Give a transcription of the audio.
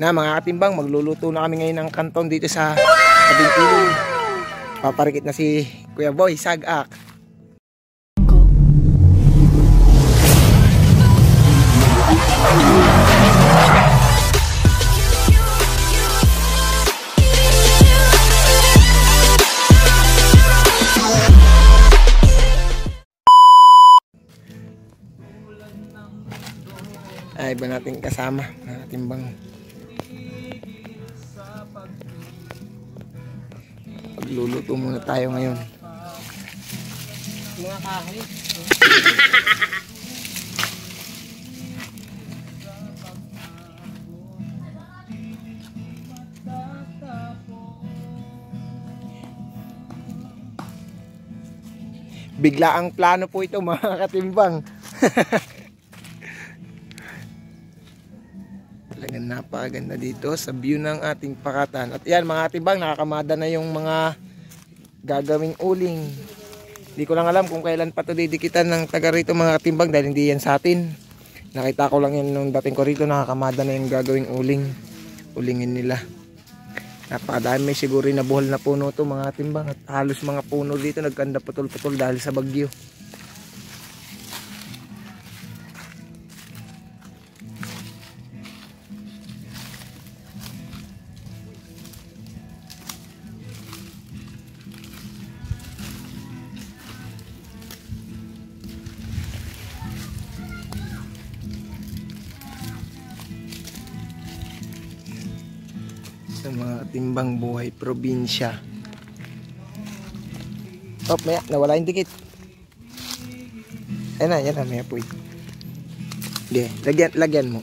Na mga katimbang, magluluto na kami ngayon ng kanton dito sa tabing ilog. Paparikit na si Kuya Boy Sagak. Ay, iba nating kasama, mga katimbang. Pagluluto muna tayo ngayon. Mga kahoy. Bigla ang plano po ito, mga katimbang. Talagang napakaganda dito sa view ng ating pakatan. At yan mga katimbang, nakakamada na yung mga gagawing uling. Hindi ko lang alam kung kailan pa ito didikitan ng taga rito mga katimbang, dahil hindi yan sa atin. Nakita ko lang yan nung dating ko rito, nakakamada na yung gagawing uling. Ulingin nila. Napakadami, siguro na buhol na puno ito mga katimbang. At halos mga puno dito nagkanda putol-putol dahil sa bagyo. Sa mga timbang buhay probinsya. Oh, maya, nawala yung dikit. Yan na, may apoy. Hindi, lagyan mo.